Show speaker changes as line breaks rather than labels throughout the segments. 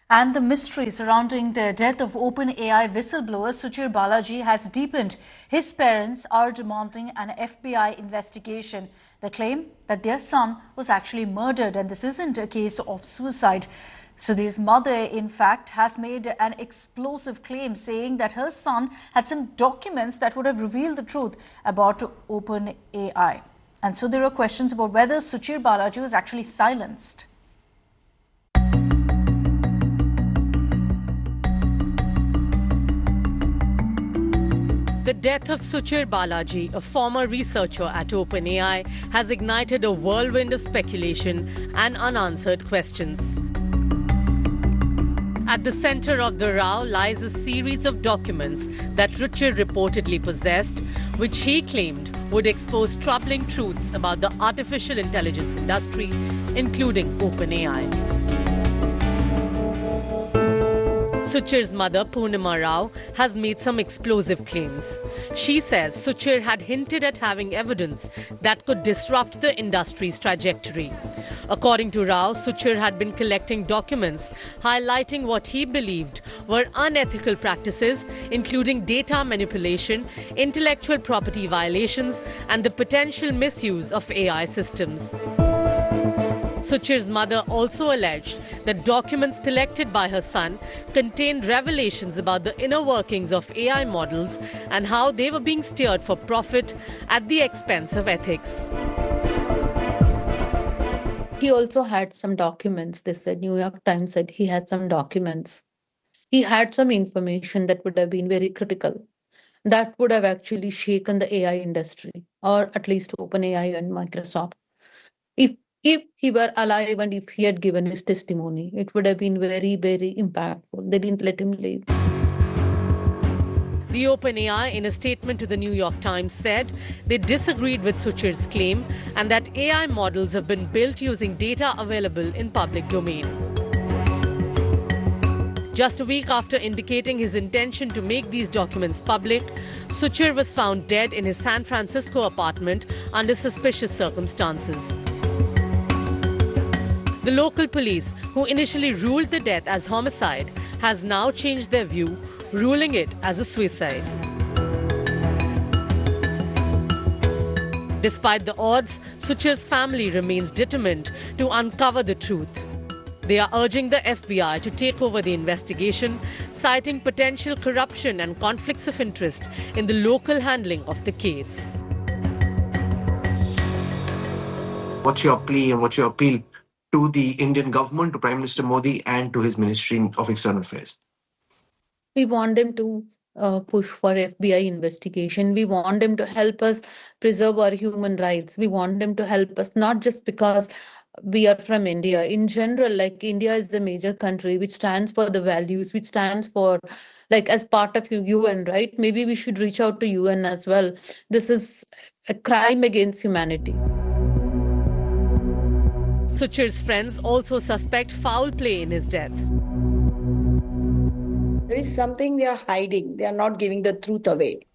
And the mystery surrounding the death of OpenAI whistleblower Suchir Balaji has deepened. His parents are demanding an FBI investigation. They claim that their son was actually murdered and this isn't a case of suicide. Sudhir's mother, in fact, has made an explosive claim saying that her son had some documents that would have revealed the truth about OpenAI. And so there are questions about whether Suchir Balaji was actually silenced.
The death of Suchir Balaji, a former researcher at OpenAI, has ignited a whirlwind of speculation and unanswered questions. At the center of the row lies a series of documents that Suchir reportedly possessed, which he claimed would expose troubling truths about the artificial intelligence industry, including OpenAI. Suchir's mother, Purnima Rao, has made some explosive claims. She says Suchir had hinted at having evidence that could disrupt the industry's trajectory. According to Rao, Suchir had been collecting documents highlighting what he believed were unethical practices, including data manipulation, intellectual property violations, and the potential misuse of AI systems. Suchir's mother also alleged that documents collected by her son contained revelations about the inner workings of AI models and how they were being steered for profit at the expense of ethics.
He also had some documents. They said, New York Times said he had some documents. He had some information that would have been very critical. That would have actually shaken the AI industry, or at least OpenAI and Microsoft. If he were alive and if he had given his testimony, it would have been very, very impactful. They didn't let him leave.
The OpenAI, in a statement to the New York Times, said they disagreed with Suchir's claim and that AI models have been built using data available in public domain. Just a week after indicating his intention to make these documents public, Suchir was found dead in his San Francisco apartment under suspicious circumstances. The local police, who initially ruled the death as homicide, has now changed their view, ruling it as a suicide. Despite the odds, Suchir's family remains determined to uncover the truth. They are urging the FBI to take over the investigation, citing potential corruption and conflicts of interest in the local handling of the case.
What's your plea and what's your appeal to the Indian government, to Prime Minister Modi and to his Ministry of External Affairs?
We want them to push for FBI investigation. We want them to help us preserve our human rights. We want them to help us, not just because we are from India. In general, like India is a major country which stands for the values, which stands for, like, as part of UN, right? Maybe we should reach out to UN as well. This is a crime against humanity.
Suchir's friends also suspect foul play in his death.
There is something they are hiding. They are not giving the truth away.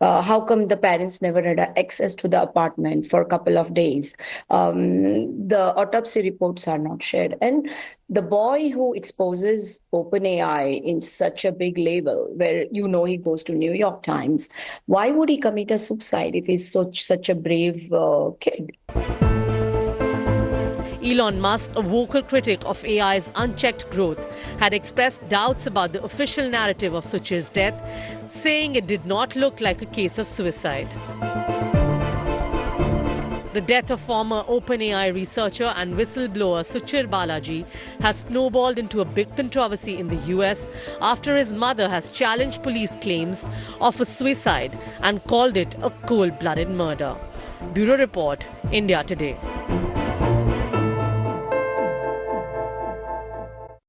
How come the parents never had access to the apartment for a couple of days? The autopsy reports are not shared. And the boy who exposes OpenAI in such a big label, where he goes to New York Times, why would he commit a suicide if he's such a brave kid?
Elon Musk, a vocal critic of AI's unchecked growth, had expressed doubts about the official narrative of Suchir's death, saying it did not look like a case of suicide. The death of former OpenAI researcher and whistleblower Suchir Balaji has snowballed into a big controversy in the US after his mother has challenged police claims of a suicide and called it a cold-blooded murder. Bureau Report, India Today.